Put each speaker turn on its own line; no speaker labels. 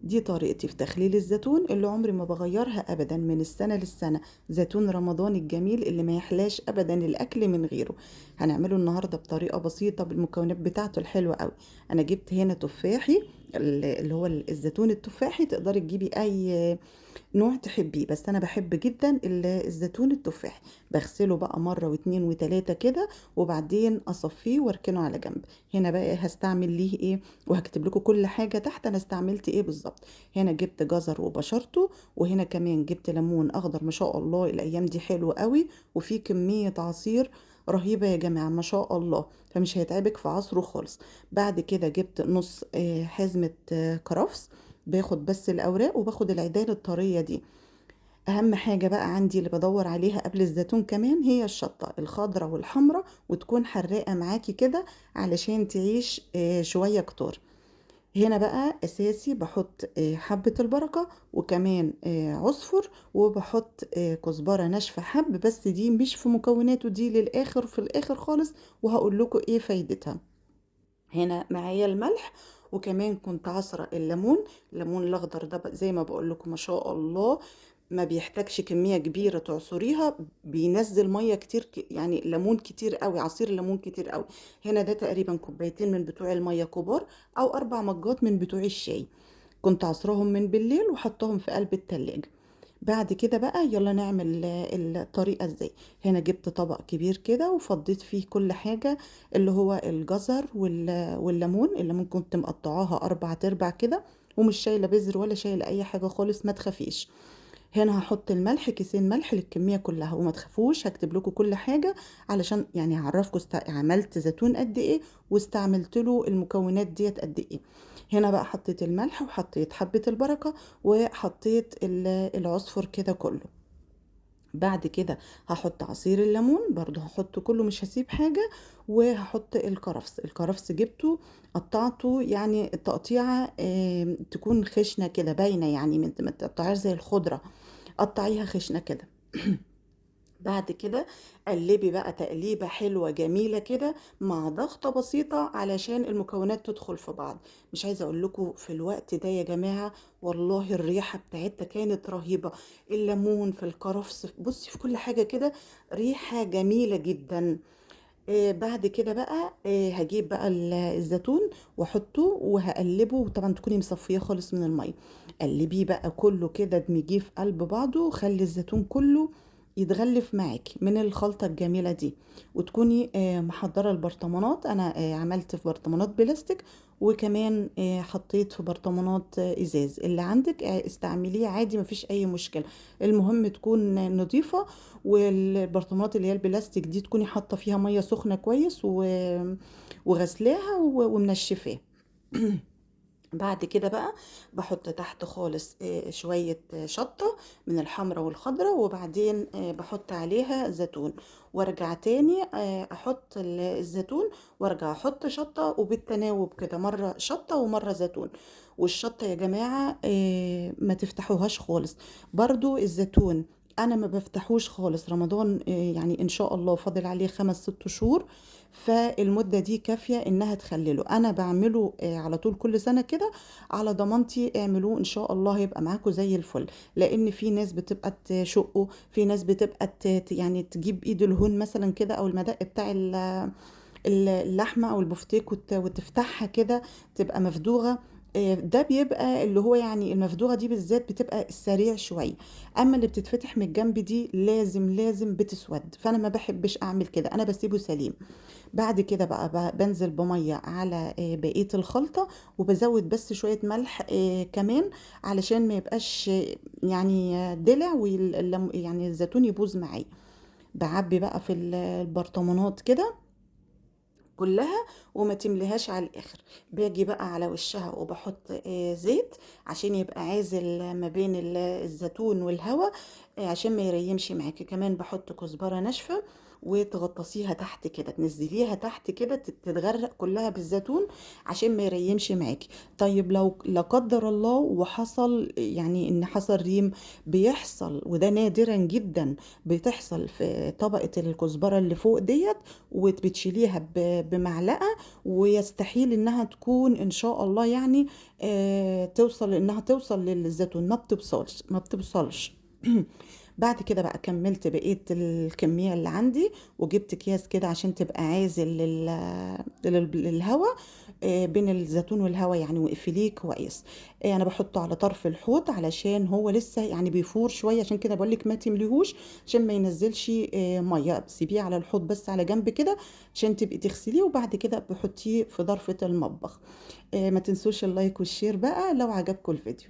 دي طريقتي في تخليل الزيتون اللي عمري ما بغيرها ابدا من السنة للسنة. زيتون رمضان الجميل اللي ما يحلاش ابدا الاكل من غيره. هنعمله النهاردة بطريقة بسيطة بالمكونات بتاعته الحلوة قوي. انا جبت هنا تفاحي، اللي هو الزيتون التفاحي. تقدري تجيبي اي نوع تحبيه، بس انا بحب جدا الزيتون التفاحي. بغسله بقى مرة واتنين وتلاتة كده، وبعدين اصفيه واركنه على جنب. هنا بقى هستعمل ليه ايه، وهكتب لكم كل حاجة تحت انا استعملت ايه بالظبط. هنا جبت جزر وبشرته، وهنا كمان جبت ليمون اخضر ما شاء الله الايام دي حلو قوي، وفي كمية عصير رهيبة يا جماعة ما شاء الله، فمش هيتعبك في عصره خالص. بعد كده جبت نص حزمة كرفس. باخد بس الاوراق وباخد العيدان الطريه دي. اهم حاجه بقى عندي اللي بدور عليها قبل الزيتون كمان هي الشطه الخضراء والحمراء، وتكون حراقه معاكي كده علشان تعيش شويه كتار. هنا بقى اساسي بحط حبه البركه، وكمان عصفر، وبحط كزبره ناشفه حب، بس دي مش في مكوناته، دي للاخر في الاخر خالص، وهقول لكم ايه فايدتها. هنا معايا الملح، وكمان كنت عصرة الليمون. الليمون الاخضر ده زي ما بقول لكم ما شاء الله ما بيحتاجش كمية كبيرة تعصريها، بينزل مية كتير، يعني ليمون كتير قوي، عصير ليمون كتير قوي. هنا ده تقريبا كوبايتين من بتوع المية كبار، او 4 مجات من بتوع الشاي. كنت عصرهم من بالليل وحطهم في قلب التلاجة. بعد كده بقى يلا نعمل الطريقة ازاي. هنا جبت طبق كبير كده وفضيت فيه كل حاجة، اللي هو الجزر والليمون. الليمون كنت مقطعاها 4 تربع كده، ومش شايلة بذر ولا شايلة اي حاجة خالص، ما تخافيش. هنا هحط الملح، كيسين ملح للكمية كلها، وما تخافوش هكتب لكم كل حاجة علشان يعني هعرفكم عملت زيتون قد ايه، واستعملت له المكونات ديت قد ايه. هنا بقى حطيت الملح وحطيت حبة البركة، وحطيت العصفر كده كله. بعد كده هحط عصير الليمون برضو، هحط كله مش هسيب حاجة. وهحط الكرفس جبته قطعته، يعني التقطيعة تكون خشنة كده باينة، يعني ما تقطعيها زي الخضرة، قطعيها خشنة كده. بعد كده قلبي بقى تقليبة حلوة جميلة كده، مع ضغطة بسيطة علشان المكونات تدخل في بعض. مش عايزة اقول لكم في الوقت ده يا جماعة، والله الريحة بتاعتها كانت رهيبة. الليمون في الكرفس بصي في كل حاجة كده، ريحة جميلة جدا. بعد كده بقى هجيب بقى الزيتون واحطه وهقلبه، وطبعا تكوني مصفيه خالص من الميه. قلبيه بقى كله كده، ادمجيه في قلب بعضه، خلي الزيتون كله يتغلف معاكي من الخلطة الجميلة دي. وتكوني محضرة البرطمانات. انا عملت في برطمانات بلاستيك، وكمان حطيت في برطمانات ازاز. اللي عندك استعمليه عادي مفيش اي مشكلة، المهم تكون نظيفة. والبرطمانات اللي هي البلاستيك دي تكوني حاطه فيها ميه سخنه كويس وغسلاها ومنشفاها. بعد كده بقى بحط تحت خالص شوية شطة من الحمراء والخضراء، وبعدين بحط عليها زيتون، وارجع تاني احط الزيتون، وارجع احط شطة، وبالتناوب كده مرة شطة ومرة زيتون. والشطة يا جماعة ما تفتحوهاش خالص. برضو الزيتون انا ما بفتحوش خالص. رمضان يعني ان شاء الله فاضل عليه 5 6 شهور، فالمدة دي كافية انها تخلله. انا بعمله على طول كل سنة كده. على ضمانتي اعملوه ان شاء الله هيبقى معاكم زي الفل. لان في ناس بتبقى تشقه، في ناس بتبقى يعني تجيب ايد الهون مثلا كده، او المدق بتاع اللحمة او البفتيك، وتفتحها كده تبقى مفدوغة. ده بيبقى اللي هو يعني المفدوغة دي بالذات بتبقى السريع شوية. اما اللي بتتفتح من الجنب دي لازم بتسود، فانا ما بحبش اعمل كده، انا بسيبه سليم. بعد كده بقى بنزل بمية على بقية الخلطة، وبزود بس شوية ملح كمان، علشان ما يبقاش يعني دلع، يعني الزيتون يبوظ معايا. بعبي بقى في البرطمانات كده كلها، وما تمليهاش على الاخر. باجي بقى على وشها وبحط زيت، عشان يبقى عازل ما بين الزيتون والهواء، عشان ما يريمش معاكي. كمان بحط كزبرة ناشفة، وتغطسيها تحت كده، تنزليها تحت كده تتغرق كلها بالزيتون عشان ما يريمش معاكي. طيب لو لا قدر الله وحصل يعني ان حصل ريم، بيحصل وده نادرا جدا، بتحصل في طبقة الكزبرة اللي فوق ديت، وبتشيليها بمعلقة، ويستحيل انها تكون ان شاء الله يعني توصل انها توصل للزيتون، ما بتوصلش. بعد كده بقى كملت بقية الكمية اللي عندي، وجبت اكياس كده عشان تبقى عازل للهواء، بين الزيتون والهواء يعني، واقفليه كويس. انا بحطه على طرف الحوض علشان هو لسه يعني بيفور شويه، عشان كده بقول لك ما تمليهوش عشان ما ينزلش ميه، سيبيه على الحوض بس على جنب كده عشان تبقي تغسليه، وبعد كده بحطيه في ضرفة المطبخ. ما تنسوش اللايك والشير بقى لو عجبكم الفيديو.